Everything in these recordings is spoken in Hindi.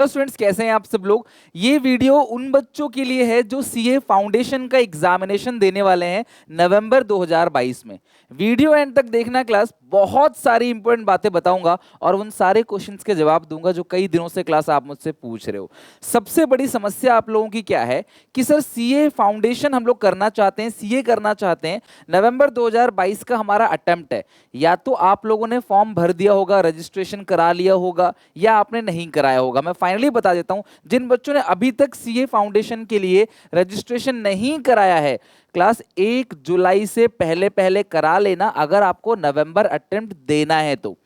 हेलो स्टूडेंट्स, कैसे हैं आप सब लोग। ये वीडियो उन बच्चों के लिए है जो सीए फाउंडेशन का एग्जामिनेशन देने वाले हैं नवंबर 2022 में। वीडियो एंड तक देखना क्लास, बहुत सारी इंपॉर्टेंट बातें बताऊंगा और उन सारे क्वेश्चंस के जवाब दूंगा जो कई दिनों से क्लास आप मुझसे पूछ रहे हो। सबसे बड़ी समस्या आप लोगों की क्या है कि सर सीए फाउंडेशन हम लोग करना चाहते हैं, सीए करना चाहते हैं। नवंबर 2022 का हमारा अटेम्प्ट है। या तो आप लोगों ने फॉर्म भर दिया होगा, रजिस्ट्रेशन करा लिया होगा, या आपने नहीं कराया होगा। मैं फाइनली बता देता हूं, जिन बच्चों ने अभी तक सीए फाउंडेशन के लिए रजिस्ट्रेशन नहीं कराया है, क्लास 1 जुलाई से पहले पहले करा लेना अगर आपको नवंबर अटेम्प्ट देना है तो।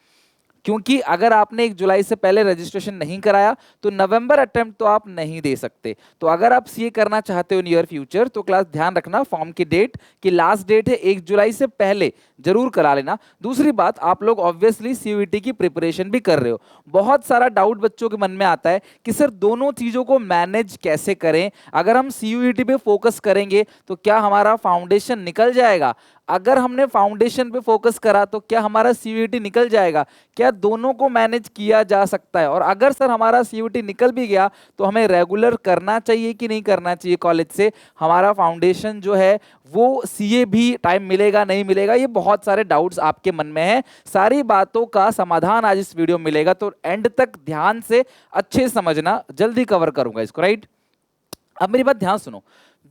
क्योंकि अगर आपने 1 जुलाई से पहले रजिस्ट्रेशन नहीं कराया तो नवंबर अटेम्प्ट तो आप नहीं दे सकते। तो अगर आप सीए करना चाहते हो नियर फ्यूचर तो क्लास ध्यान रखना फॉर्म की डेट की लास्ट डेट है 1 जुलाई से पहले जरूर करा लेना। दूसरी बात, आप लोग ऑब्वियसली सीयूईटी की प्रिपरेशन भी कर रहे हो। बहुत सारा डाउट बच्चों के मन में आता है कि सर दोनों चीजों को मैनेज कैसे करें। अगर हम सीयूईटी पे फोकस करेंगे तो क्या हमारा फाउंडेशन निकल जाएगा, अगर हमने फाउंडेशन पे फोकस करा तो क्या हमारा सीयूईटी निकल जाएगा, क्या दोनों को मैनेज किया जा सकता है। और अगर सर हमारा सीयूईटी निकल भी गया तो हमें रेगुलर करना चाहिए कि नहीं करना चाहिए कॉलेज से, हमारा फाउंडेशन जो है वो सीए भी टाइम मिलेगा नहीं मिलेगा, ये बहुत सारे डाउट्स आपके मन में हैं। सारी बातों का समाधान आज इस वीडियो में मिलेगा, तो एंड तक ध्यान से अच्छे समझना, जल्दी कवर करूंगा इसको, राइट। अब मेरी बात ध्यान सुनो,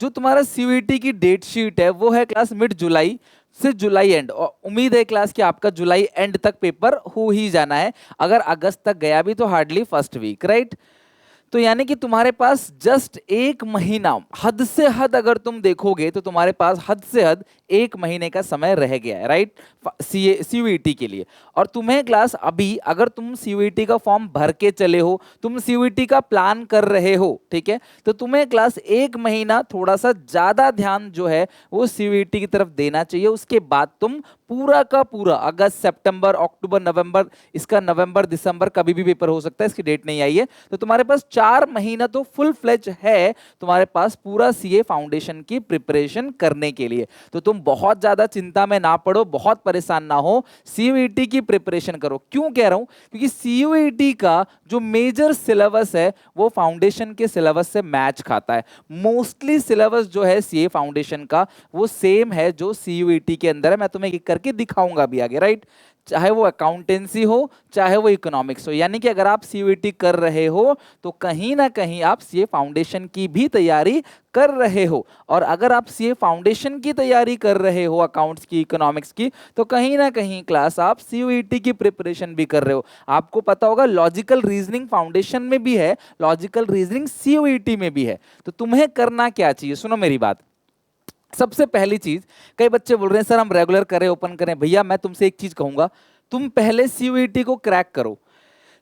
जो तुम्हारा सीयूईटी की डेट शीट है वो है क्लास मिड जुलाई से जुलाई एंड, और उम्मीद है क्लास कि आपका जुलाई एंड तक पेपर हो ही जाना है। अगर अगस्त तक गया भी तो हार्डली फर्स्ट वीक, राइट। तो यानी कि तुम्हारे पास जस्ट 1 महीना, हद से हद अगर तुम देखोगे तो तुम्हारे पास हद से हद 1 महीने का समय रह गया है, राइट, सीयूईटी के लिए। और तुम्हें क्लास अभी, अगर तुम सीयूईटी का फॉर्म भर के चले हो, तुम सीयूईटी का प्लान कर रहे हो, ठीक है, तो तुम्हें क्लास 1 महीना थोड़ा सा ज्यादा ध्यान जो है वो सीयूईटी की तरफ देना चाहिए। उसके बाद तुम पूरा का पूरा अगस्त सितंबर अक्टूबर नवंबर, इसका नवंबर दिसंबर कभी भी पेपर हो सकता है, इसकी डेट नहीं आई है, तो तुम्हारे पास 4 महीना तो फुल फ्लेज है तुम्हारे पास पूरा सीए फाउंडेशन की प्रिपरेशन करने के लिए। तो तुम बहुत ज्यादा चिंता में ना पड़ो, बहुत परेशान ना हो, सीयूईटी की प्रिपरेशन करो। क्यों कह रहा हूं, क्योंकि सीयूईटी का जो मेजर सिलेबस है वो फाउंडेशन के सिलेबस से मैच खाता है। मोस्टली सिलेबस जो है सीए फाउंडेशन का वो सेम है जो सीयूईटी के अंदर है। मैं तुम्हें एक करके दिखाऊंगा भी आगे, राइट। चाहे वो अकाउंटेंसी हो चाहे वो इकोनॉमिक्स हो, यानी कि अगर आप सीयूईटी कर रहे हो तो कहीं ना कहीं आप सीए फाउंडेशन की भी तैयारी कर रहे हो। और अगर आप सीए फाउंडेशन की तैयारी कर रहे हो अकाउंट्स की, इकोनॉमिक्स की, तो कहीं ना कहीं क्लास आप सीयूईटी की प्रिपरेशन भी कर रहे हो। आपको पता होगा लॉजिकल रीजनिंग फाउंडेशन में भी है, लॉजिकल रीजनिंग सीयूईटी में भी है। तो तुम्हें करना क्या चाहिए, सुनो मेरी बात। सबसे पहली चीज, कई बच्चे बोल रहे हैं सर हम रेगुलर करें ओपन करें, भैया मैं तुमसे एक चीज कहूंगा, तुम पहले सीयूईटी को क्रैक करो,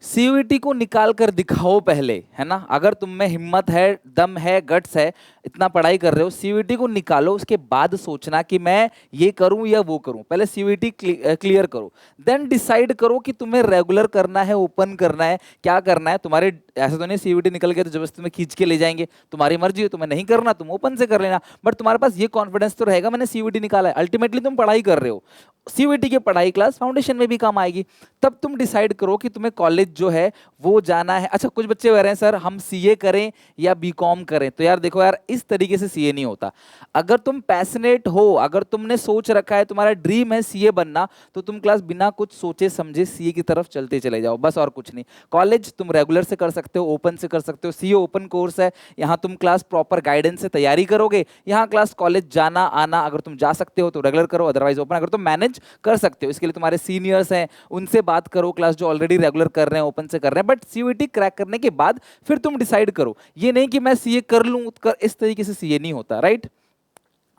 सीयूईटी को निकाल कर दिखाओ पहले, है ना। अगर तुम में हिम्मत है, दम है, गट्स है, इतना पढ़ाई कर रहे हो, सीयूईटी को निकालो, उसके बाद सोचना कि मैं ये करूं या वो करूं। पहले सीयूईटी क्लियर करो, देन डिसाइड करो कि तुम्हें रेगुलर करना है, ओपन करना है, क्या करना है। तुम्हारे ऐसे तो नहीं सीयूईटी निकल गया तो जबरदस्ती में खींच के ले जाएंगे, तुम्हारी मर्जी है, तुम्हें नहीं करना तुम ओपन से कर लेना, बट तुम्हारे पास ये कॉन्फिडेंस तो रहेगा मैंने सीयूईटी निकाला है। अल्टीमेटली तुम पढ़ाई कर रहे हो, सीयूईटी की पढ़ाई क्लास फाउंडेशन में भी काम आएगी। तब तुम डिसाइड करो कि तुम्हें कॉलेज जो है वो जाना है। अच्छा, कुछ बच्चे कह रहे हैं सर हम सीए करें या बीकॉम करें, तो यार देखो यार, इस तरीके से सीए नहीं होता। अगर तुम पैशनेट हो, अगर तुमने सोच रखा है, तुम्हारा ड्रीम है सीए बनना, तो तुम क्लास बिना कुछ सोचे समझे सीए की तरफ चलते चले जाओ, बस और कुछ नहीं। कॉलेज तुम रेगुलर से कर सकते हो, ओपन से कर सकते हो, सीए ओपन कोर्स है, यहाँ तुम क्लास प्रॉपर गाइडेंस से तैयारी करोगे। यहाँ क्लास कॉलेज जाना आना अगर तुम जा सकते हो तो रेगुलर करो, अदरवाइज ओपन। अगर तुम मैनेज कर सकते हो, इसके लिए तुम्हारे सीनियर्स हैं उनसे बात करो, क्लास जो ऑलरेडी रेगुलर कर रहे हैं, ओपन से कर रहे हैं। बट सीयूईटी क्रैक करने के बाद फिर तुम डिसाइड करो, ये नहीं कि मैं सीए कर लूं, इस तरीके से सीए नहीं होता, राइट।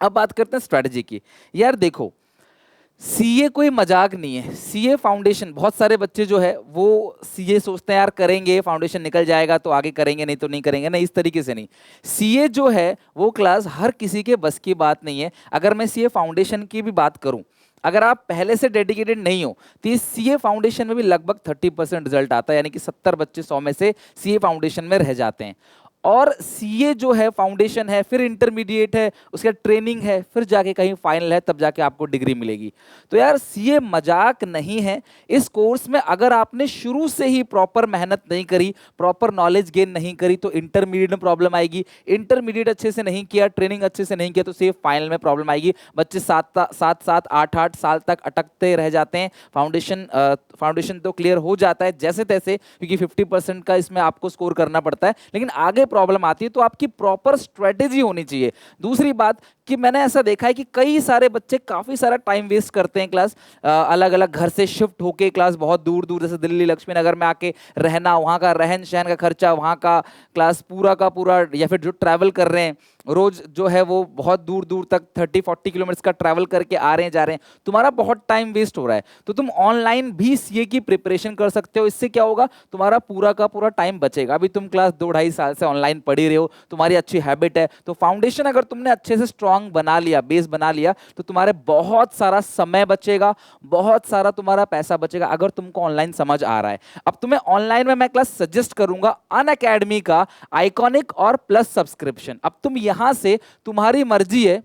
अब बात करते हैं स्ट्रेटजी की। यार देखो, सीए कोई मजाक नहीं है, सीए फाउंडेशन, बहुत सारे बच्चे जो है वो सीए सोचते हैं यार करेंगे फाउंडेशन निकल जाएगा तो आगे करेंगे, नहीं तो नहीं करेंगे, नहीं, इस तरीके से नहीं। सीए जो है वो क्लास हर किसी के बस की बात नहीं है। अगर मैं सीए फाउंडेशन की भी बात करूं, अगर आप पहले से डेडिकेटेड नहीं हो तो इस सीए फाउंडेशन में भी लगभग 30% रिजल्ट आता है, यानी कि 70 बच्चे 100 में से सीए फाउंडेशन में रह जाते हैं। और सीए जो है फाउंडेशन है, फिर इंटरमीडिएट है, उसका ट्रेनिंग है, फिर जाके कहीं फाइनल है, तब जाके आपको डिग्री मिलेगी। तो यार सीए मजाक नहीं है। इस कोर्स में अगर आपने शुरू से ही प्रॉपर मेहनत नहीं करी, प्रॉपर नॉलेज गेन नहीं करी, तो इंटरमीडिएट में प्रॉब्लम आएगी। इंटरमीडिएट अच्छे से नहीं किया, ट्रेनिंग अच्छे से नहीं किया, तो सीए फाइनल में प्रॉब्लम आएगी। बच्चे 7-8 साल तक अटकते रह जाते हैं। फाउंडेशन तो क्लियर हो जाता है जैसे तैसे, क्योंकि 50% का इसमें आपको स्कोर करना पड़ता है, लेकिन आगे प्रॉब्लम आती है। तो आपकी प्रॉपर स्ट्रेटेजी होनी चाहिए। दूसरी बात कि मैंने ऐसा देखा है कि कई सारे बच्चे काफी सारा टाइम वेस्ट करते हैं क्लास, अलग अलग घर से शिफ्ट होके क्लास बहुत दूर दूर, जैसे दिल्ली लक्ष्मी नगर में आके रहना, वहाँ का रहन सहन का खर्चा, वहाँ का क्लास पूरा का पूरा, या फिर जो ट्रैवल कर रहे हैं रोज जो है वो बहुत दूर दूर तक 30-40 किलोमीटर का ट्रैवल करके आ रहे हैं जा रहे हैं, तुम्हारा बहुत टाइम वेस्ट हो रहा है। तो तुम ऑनलाइन भी सीए की प्रिपरेशन कर सकते हो। इससे क्या होगा, तुम्हारा पूरा का पूरा टाइम बचेगा। अभी तुम क्लास 2-2.5 साल से ऑनलाइन पढ़ी रहे हो, तुम्हारी अच्छी हैबिट है, तो फाउंडेशन अगर तुमने अच्छे से स्ट्रांग बना लिया, बेस बना लिया, तो तुम्हारे बहुत सारा समय बचेगा, बहुत सारा तुम्हारा पैसा बचेगा, अगर तुमको ऑनलाइन समझ आ रहा है। अब तुम्हें ऑनलाइन में मैं क्लास सजेस्ट करूंगा अनअकैडमी का आइकॉनिक और प्लस सब्सक्रिप्शन। अब तुम यहां से, तुम्हारी मर्जी है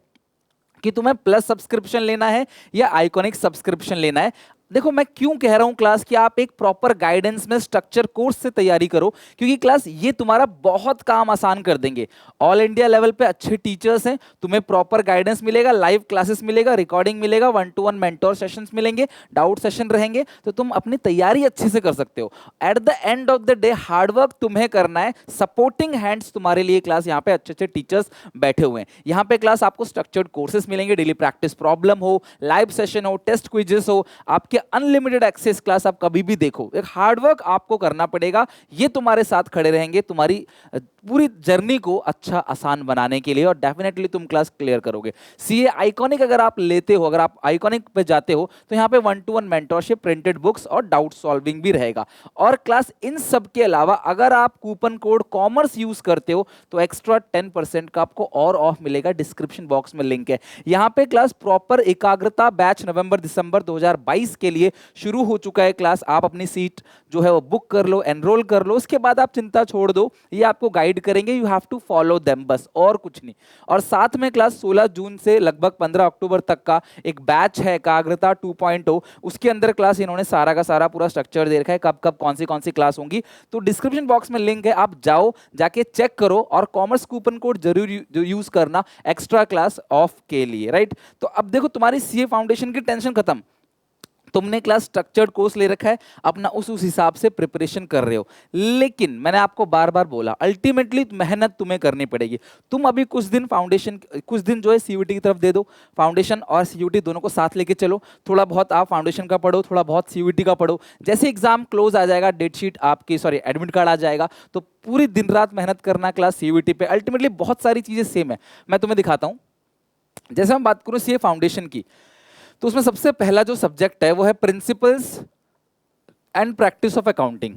कि तुम्हें प्लस सब्सक्रिप्शन लेना है या आइकॉनिक सब्सक्रिप्शन लेना है। देखो मैं क्यों कह रहा हूं क्लास कि आप एक प्रॉपर गाइडेंस में स्ट्रक्चर कोर्स से तैयारी करो, क्योंकि क्लास ये तुम्हारा बहुत काम आसान कर देंगे। ऑल इंडिया लेवल पे अच्छे टीचर्स हैं, तुम्हें प्रॉपर गाइडेंस मिलेगा, लाइव क्लासेस मिलेगा, रिकॉर्डिंग मिलेगा, 1-to-1 मेंटोर सेशंस मिलेंगे, डाउट सेशन रहेंगे, तो तुम अपनी तैयारी अच्छे से कर सकते हो। At the end of the day hard work तुम्हें करना है, सपोर्टिंग हैंड्स तुम्हारे लिए क्लास यहाँ पे अच्छे अच्छे टीचर्स बैठे हुए हैं। यहाँ पे क्लास आपको स्ट्रक्चर्ड कोर्सेस मिलेंगे, डेली प्रैक्टिस प्रॉब्लम हो, लाइव सेशन हो, टेस्ट क्विजेस हो, आपके अनलिमिटेड एक्सेस क्लास आप कभी भी देखो। एक हार्डवर्क आपको करना पड़ेगा, ये तुम्हारे साथ खड़े रहेंगे तुम्हारी पूरी जर्नी को अच्छा आसान बनाने के लिए, और डेफिनेटली तुम क्लास क्लियर करोगे। सीए आइकॉनिक अगर आप लेते हो, अगर आप आइकॉनिक पे जाते हो, तो यहाँ पे 1-to-1 मेंटरशिप, प्रिंटेड बुक्स और डाउट सॉल्विंग भी रहेगा। और क्लास इन सब के अलावा अगर आप कूपन कोड कॉमर्स यूज करते हो तो एक्स्ट्रा 10% का आपको और ऑफ मिलेगा। डिस्क्रिप्शन बॉक्स में लिंक है। यहाँ पे क्लास प्रॉपर एकाग्रता बैच नवंबर दिसंबर 2022 के लिए शुरू हो चुका है। क्लास आप अपनी सीट जो है वो बुक कर लो, एनरोल कर लो, उसके बाद आप चिंता छोड़ दो, ये आपको गाइड करेंगे, you have to follow them, बस और कुछ नहीं। और साथ में क्लास 16 जून से लगभग 15 अक्टूबर तक का एक बैच है एकाग्रता 2.0, उसके अंदर क्लास इन्होंने सारा का सारा पूरा स्ट्रक्चर दे रखा है, कब कब कौन सी क्लास होंगी। तो डिस्क्रिप्शन बॉक्स में लिंक है, आप जाओ, जाके चेक करो, और कॉमर्स कूपन कोड जरूर यूज करना एक्स्ट्रा क्लास ऑफ के लिए, राइट। तो अब देखो तुम्हारी सीए फाउंडेशन की टेंशन खत्म, तुमने क्लास स्ट्रक्चर्ड कोर्स ले रखा है, अपना उस हिसाब से प्रिपरेशन कर रहे हो। लेकिन मैंने आपको बार बार बोला, अल्टीमेटली मेहनत तुम्हें करनी पड़ेगी। तुम अभी कुछ दिन जो है सीयूटी की तरफ दे दो, फाउंडेशन और सीयूटी दोनों को साथ लेके चलो। थोड़ा बहुत आप फाउंडेशन का पढ़ो, थोड़ा बहुत सीयूटी का पढ़ो। जैसे एग्जाम क्लोज आ जाएगा, डेट शीट आपकी एडमिट कार्ड आ जाएगा, तो पूरी दिन रात मेहनत करना क्लास सीयूटी पे। अल्टीमेटली बहुत सारी चीजें सेम है, मैं तुम्हें दिखाता हूं। जैसे हम बात करूं सीए फाउंडेशन की, तो उसमें सबसे पहला जो सब्जेक्ट है वो है principles and practice of accounting.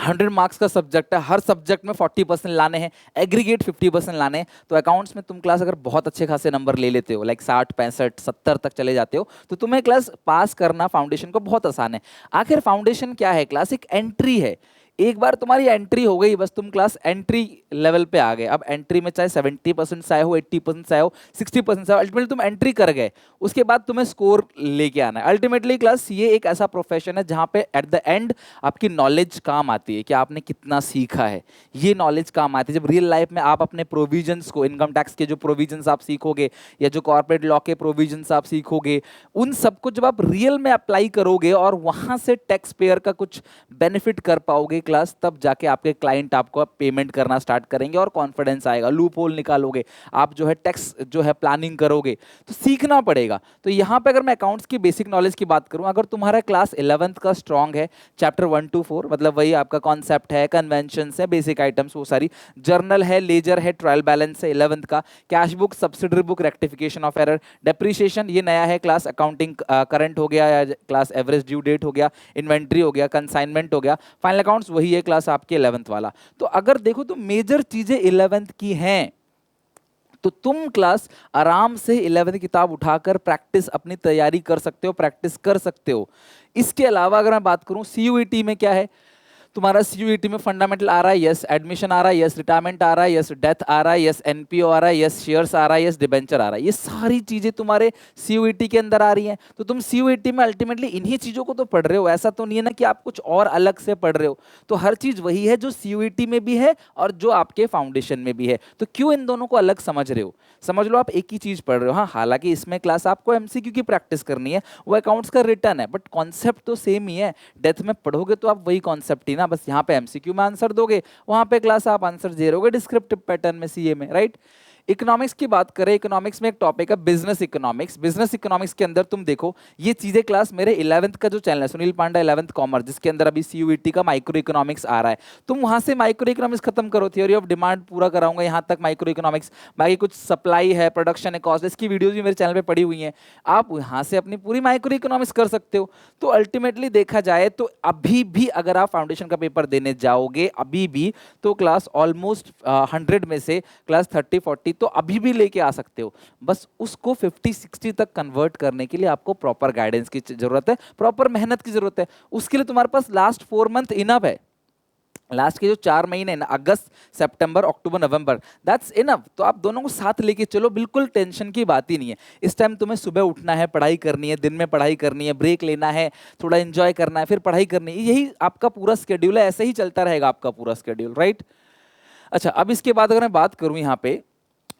100 marks का सब्जेक्ट है, हर सब्जेक्ट में 40% लाने हैं, एग्रीगेट 50% लाने हैं। तो अकाउंट्स में तुम क्लास अगर बहुत अच्छे खासे नंबर ले लेते हो, लाइक 60, 65, 70 तक चले जाते हो, तो तुम्हें क्लास पास करना फाउंडेशन को बहुत आसान है। आखिर फाउंडेशन क्या है क्लास, एक एंट्री है। एक बार तुम्हारी एंट्री हो गई, बस तुम क्लास एंट्री लेवल पे आ गए। अब एंट्री में चाहे 70% से आए हो, 80% से आए हो, 60% से आए हो, अल्टीमेटली तुम एंट्री कर गए। उसके बाद तुम्हें स्कोर लेके आना है। अल्टीमेटली क्लास ये एक ऐसा प्रोफेशन है जहां पे एट द एंड आपकी नॉलेज काम आती है कि आपने कितना सीखा है, ये नॉलेज काम आती है। जब रियल लाइफ में आप अपने प्रोविजंस को, इनकम टैक्स के जो प्रोविजंस आप सीखोगे, या जो कॉर्पोरेट लॉ के प्रोविजंस आप सीखोगे, उन सबको जब आप रियल में अप्लाई करोगे और वहां से टैक्स पेयर का कुछ बेनिफिट कर पाओगे क्लास, तब जाके आपके क्लाइंट आपको पेमेंट करना स्टार्ट करेंगे और कॉन्फिडेंस आएगा, लूप होल निकालोगे, आप जो है टैक्स जो है प्लानिंग करोगे। तो सीखना पड़ेगा। तो यहाँ पे अगर मैं अकाउंट्स की बेसिक नॉलेज की बात करूँ, अगर तुम्हारा क्लास 11th का स्ट्रॉन्ग है, चैप्टर 1 to 4 मतलब वही आपका कॉन्सेप्ट है, कन्वेंशन है, बेसिक आइटम्स वो सारी, जर्नल है, लेजर है, ट्रायल बैलेंस है 11th का, cash book, subsidiary book, rectification of error, depreciation ये नया है क्लास, अकाउंटिंग करंट हो गया, या क्लास एवरेज ड्यू डेट हो गया, इन्वेंट्री हो गया, कंसाइनमेंट हो गया, फाइनल अकाउंट्स वही है क्लास आपके 11th वाला। तो अगर देखो तो मेजर चीजें 11th की हैं, तो तुम क्लास आराम से 11th किताब उठाकर प्रैक्टिस अपनी तैयारी कर सकते हो, प्रैक्टिस कर सकते हो। इसके अलावा अगर मैं बात करूं सीयूईटी में क्या है, तुम्हारा सीयूईटी में फंडामेंटल आ रहा है, यस। एडमिशन आ रहा है, यस। रिटायरमेंट आ रहा है, यस। डेथ आ रहा है, यस। एनपीओ आ रहा है, यस। शेयर्स आ रहा है, यस। डिबेंचर आ रहा है। ये सारी चीजें तुम्हारे सीयूईटी के अंदर आ रही हैं। तो तुम सीयूईटी में अल्टीमेटली इन्हीं चीजों को तो पढ़ रहे हो, ऐसा तो नहीं है ना कि आप कुछ और अलग से पढ़ रहे हो। तो हर चीज वही है जो सीयूईटी में भी है और जो आपके फाउंडेशन में भी है। तो क्यों इन दोनों को अलग समझ रहे हो? समझ लो आप एक ही चीज पढ़ रहे हो। हाँ, हालांकि इसमें क्लास आपको एमसीक्यू की प्रैक्टिस करनी है, वो अकाउंट्स का रिटर्न है, बट कॉन्सेप्ट तो सेम ही है। डेथ में पढ़ोगे तो आप वही कॉन्सेप्ट ही ना, बस यहाँ पे एमसीक्यू में आंसर दोगे, वहां पे क्लास आप आंसर दे रहोगे डिस्क्रिप्टिव पैटर्न में, सीए में, राइट। इकोनॉमिक्स की बात करें, इकोनॉमिक्स में एक टॉपिक है बिजनेस इकोनॉमिक्स। बिजनेस इकोनॉमिक्स के अंदर तुम देखो ये चीजें क्लास मेरे 11th का जो चैनल है सुनील पांडा 11th कॉमर्स, जिसके अंदर अभी सीयूईटी का माइक्रो इकोनॉमिक्स आ रहा है, तुम वहां से माइक्रो इकोनॉमिक्स खत्म करो, थ्योरी ऑफ डिमांड पूरा कराऊंगा यहां तक माइक्रो इकोनॉमिक्स। बाकी कुछ सप्लाई है, प्रोडक्शन है, कॉस्ट, इसकी वीडियोज भी मेरे चैनल पे पड़ी हुई हैं, आप यहाँ से अपनी पूरी माइक्रो इकोनॉमिक्स कर सकते हो। तो अल्टीमेटली देखा जाए तो अभी भी अगर आप फाउंडेशन का पेपर देने जाओगे अभी भी, तो क्लास ऑलमोस्ट 100 में से क्लास 30-40 तो अभी भी लेके आ सकते हो। बस उसको 50-60 तक कन्वर्ट करने के लिए आपको प्रॉपर गाइडेंस की जरूरत है, प्रॉपर मेहनत की जरूरत है। उसके लिए तुम्हारे पास लास्ट 4 मंथ इनफ है। लास्ट के जो 4 महीने ना, अगस्त, सितंबर, अक्टूबर, नवंबर, दैट्स इनफ। तो आप दोनों को साथ लेके चलो, बिल्कुल टेंशन की बात ही नहीं है। इस टाइम तुम्हें सुबह उठना है, पढ़ाई करनी है, दिन में पढ़ाई करनी है, ब्रेक लेना है, थोड़ा एंजॉय करना है, फिर पढ़ाई करनी है, यही आपका पूरा स्केड्यूल है। ऐसे ही चलता रहेगा आपका पूरा स्केड्यूल, राइट। अच्छा, अब इसके बाद अगर मैं बात करूं यहाँ पे,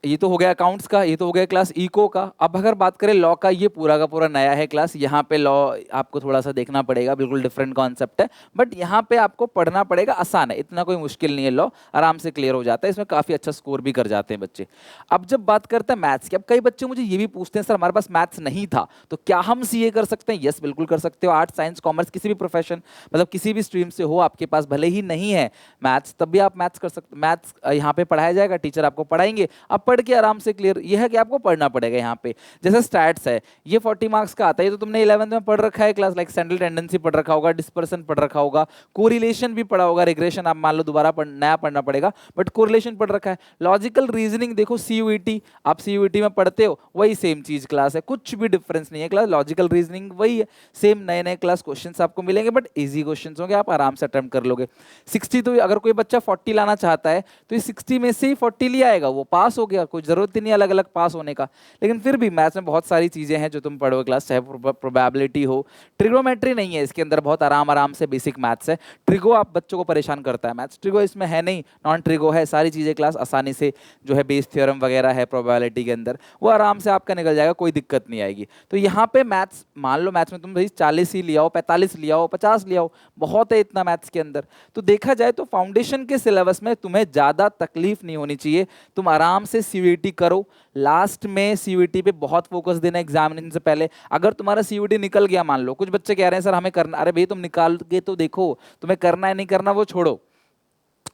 ये तो हो गया अकाउंट्स का, ये तो हो गया क्लास इको का। अब अगर बात करें लॉ का, ये पूरा का पूरा नया है क्लास। यहाँ पे लॉ आपको थोड़ा सा देखना पड़ेगा, बिल्कुल डिफरेंट कॉन्सेप्ट है, बट यहाँ पे आपको पढ़ना पड़ेगा। आसान है, इतना कोई मुश्किल नहीं है, लॉ आराम से क्लियर हो जाता है, इसमें काफी अच्छा स्कोर भी कर जाते हैं बच्चे। अब जब बात करते हैं मैथ्स की, अब कई बच्चे मुझे ये भी पूछते हैं सर हमारे पास मैथ्स नहीं था तो क्या हम सीए कर सकते हैं? यस, बिल्कुल कर सकते हो। आर्ट्स, साइंस, कॉमर्स, किसी भी प्रोफेशन, मतलब किसी भी स्ट्रीम से हो, आपके पास भले ही नहीं है मैथ्स, तब भी आप मैथ्स कर सकते। मैथ्स यहाँ पे पढ़ाया जाएगा, टीचर आपको पढ़ाएंगे, आप पढ़ के आराम से क्लियर। ये है कि आपको पढ़ना पड़ेगा। यहाँ पे जैसे स्टैट्स है, ये 40 मार्क्स का आता है, ये तो तुमने 11th में पढ़ रखा है क्लास, लाइक सेंट्रल टेंडेंसी पढ़ रखा होगा, डिस्पर्सन पढ़ रखा होगा, कोरिलेशन भी पढ़ा होगा, रिग्रेशन आप मान लो दोबारा नया पढ़ना पड़ेगा, बट कोरिलेशन पढ़ रखा है। लॉजिकल रीजनिंग देखो, सीयूईटी, आप सीयूईटी में पढ़ते हो वही सेम चीज क्लास है, कुछ भी डिफरेंस नहीं है क्लास। लॉजिकल रीजनिंग वही है, सेम नए नए क्लास क्वेश्चंस आपको मिलेंगे, बट इजी क्वेश्चंस होंगे, आप आराम से अटेम्प्ट कर लोगे। 60 तो अगर कोई बच्चा 40 लाना चाहता है तो ये 60 में से ही 40 ले आएगा, वो पास हो गया, कोई जरूरत ही नहीं अलग अलग पास होने का। लेकिन फिर भी मैथ्स में बहुत सारी चीजें हैं जो तुम पढ़ोगे क्लास, चाहे प्रोबेबिलिटी हो, ट्रिग्नोमेट्री नहीं है इसके अंदर, बहुत आराम आराम से बेसिक मैथ्स है। ट्रिगो आप बच्चों को परेशान करता है मैथ्स, ट्रिगो इसमें है नहीं, नॉन ट्रिगो है। सारी चीजें क्लास आसानी से जो है बेस थ्योरम वगैरह है प्रोबेबिलिटी के अंदर, वो आराम से आपका निकल जाएगा, कोई दिक्कत नहीं आएगी। तो यहाँ पे मैथ्स मान लो, मैथ्स में तुम भाई 40 ही लिया हो, 45 लिया हो, 50 लिया हो, बहुत है इतना मैथ्स के अंदर। तो देखा जाए तो फाउंडेशन के सिलेबस में तुम्हें ज्यादा तकलीफ नहीं होनी चाहिए, तुम आराम से सीयूईटी करो। लास्ट में सीयूईटी पे बहुत फोकस देना एग्जामिनेशन से पहले। अगर तुम्हारा सीयूईटी निकल गया, मान लो कुछ बच्चे कह रहे हैं सर हमें करना, अरे भाई तुम निकाल के तो देखो, तुम्हें करना है नहीं करना वो छोड़ो,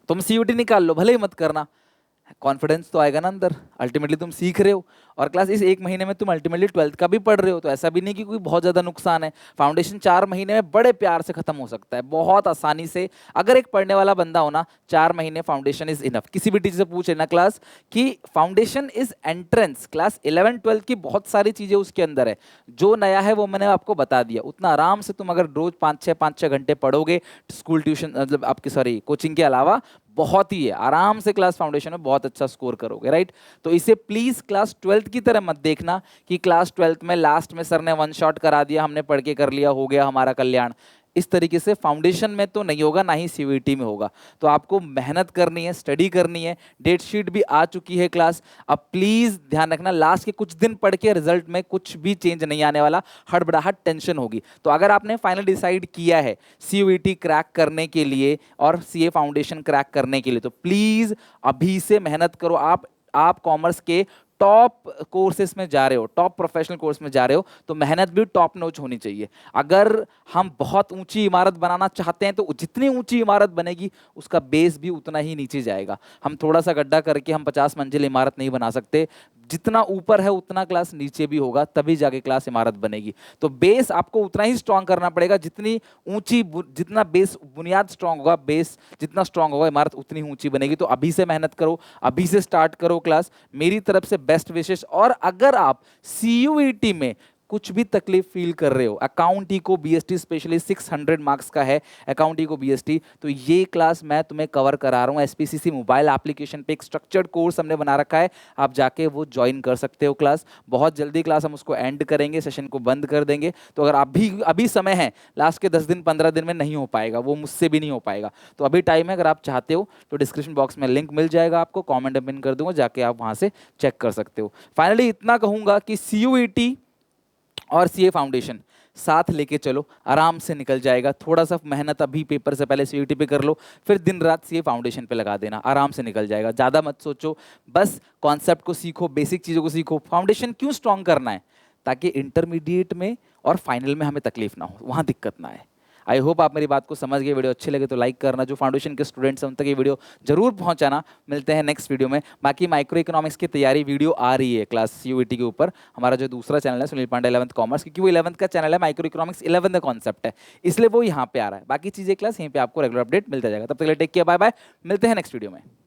तुम सीयूईटी निकाल लो, भले ही मत करना, कॉन्फिडेंस तो आएगा ना अंदर, अल्टीमेटली तुम सीख रहे हो। और क्लास इस 1 महीने में तुम अल्टीमेटली 12th का भी पढ़ रहे हो, तो ऐसा भी नहीं कि कोई बहुत ज्यादा नुकसान है। फाउंडेशन 4 महीने में बड़े प्यार से खत्म हो सकता है, बहुत आसानी से। अगर एक पढ़ने वाला बंदा हो ना, 4 महीने फाउंडेशन इज इनफ। किसी भी टीचर से पूछ लेना क्लास कि फाउंडेशन इज एंट्रेंस, क्लास 11-12 की बहुत सारी चीजें उसके अंदर है, जो नया है वो मैंने आपको बता दिया। उतना आराम से तुम अगर रोज 5-6 घंटे पढ़ोगे, स्कूल ट्यूशन मतलब आपकी सॉरी कोचिंग के अलावा, बहुत ही है, आराम से क्लास फाउंडेशन में बहुत अच्छा स्कोर करोगे, राइट। तो इसे प्लीज क्लास 12th की तरह मत देखना कि क्लास 12th में लास्ट में सर ने 1 शॉट करा दिया, हमने पढ़ के कर लिया, हो गया हमारा कल्याण। इस तरीके से फाउंडेशन में तो नहीं होगा, ना ही सीयूईटी में होगा। तो आपको मेहनत करनी है, स्टडी करनी है। डेट शीट भी आ चुकी है क्लास, अब प्लीज ध्यान रखना, लास्ट के कुछ दिन पढ़ के रिजल्ट में कुछ भी चेंज नहीं आने वाला, हड़बड़ाहट टेंशन होगी। तो अगर आपने फाइनल डिसाइड किया है सीयूईटी क्रैक करने के लिए और सीए फाउंडेशन क्रैक करने के लिए, तो प्लीज अभी से मेहनत करो। आप कॉमर्स के टॉप कोर्सेज में जा रहे हो, टॉप प्रोफेशनल कोर्स में जा रहे हो, तो मेहनत भी टॉप नॉच होनी चाहिए। अगर हम बहुत ऊंची इमारत बनाना चाहते हैं तो जितनी ऊंची इमारत बनेगी उसका बेस भी उतना ही नीचे जाएगा। हम थोड़ा सा गड्ढा करके हम 50 मंजिल इमारत नहीं बना सकते, जितना ऊपर है उतना क्लास नीचे भी होगा, तभी जाके क्लास इमारत बनेगी। तो बेस आपको उतना ही स्ट्रांग करना पड़ेगा, जितनी ऊंची जितना बेस बुनियाद स्ट्रांग होगा, बेस जितना स्ट्रांग होगा, इमारत उतनी ऊंची बनेगी। तो अभी से मेहनत करो, अभी से स्टार्ट करो क्लास, मेरी तरफ से बेस्ट विशेष। और अगर आप सीयूईटी में कुछ भी तकलीफ फील कर रहे हो, अकाउंट ही को बीएसटी स्पेशली 600 मार्क्स का है अकाउंट ही को बीएसटी, तो ये क्लास मैं तुम्हें कवर करा रहा हूँ। एसपीसीसी मोबाइल एप्लीकेशन पे एक स्ट्रक्चर्ड कोर्स हमने बना रखा है, आप जाके वो ज्वाइन कर सकते हो क्लास। बहुत जल्दी क्लास हम उसको एंड करेंगे, सेशन को बंद कर देंगे। तो अगर आप भी अभी समय है, लास्ट के 10 दिन 15 दिन में नहीं हो पाएगा, वो मुझसे भी नहीं हो पाएगा, तो अभी टाइम है। अगर आप चाहते हो तो डिस्क्रिप्शन बॉक्स में लिंक मिल जाएगा आपको, कॉमेंट में पिन कर दूंगा, जाके आप वहां से चेक कर सकते हो। फाइनली इतना कहूंगा कि सीयूईटी और सीए फाउंडेशन साथ लेके चलो, आराम से निकल जाएगा। थोड़ा सा मेहनत अभी पेपर से पहले सीयूईटी पे कर लो, फिर दिन रात सीए फाउंडेशन पे लगा देना, आराम से निकल जाएगा। ज़्यादा मत सोचो, बस कॉन्सेप्ट को सीखो, बेसिक चीज़ों को सीखो। फाउंडेशन क्यों स्ट्रॉन्ग करना है? ताकि इंटरमीडिएट में और फाइनल में हमें तकलीफ ना हो, वहाँ दिक्कत ना आए। आई होप आप मेरी बात को समझ गए। वीडियो अच्छी लगे तो लाइक करना, जो फाउंडेशन के स्टूडेंट्स हैं उन तक ये वीडियो जरूर पहुंचाना। मिलते हैं नेक्स्ट वीडियो में। बाकी माइक्रो इकोनॉमिक्स की तैयारी वीडियो आ रही है क्लास सीयूईटी के ऊपर, हमारा जो दूसरा चैनल है सुनील पांडे 11th कॉमर्स, क्योंकि वो 11th का चैनल है, माइक्रो इकोनॉमिक्स 11th का कॉन्सेप्ट है, इसलिए वो यहाँ पे आ रहा है। बाकी चीज़ें क्लास यहीं पे आपको रेगुलर अपडेट मिलता जाएगा। तब तक के लिए टेक केयर, बाय बाय, मिलते हैं नेक्स्ट वीडियो में।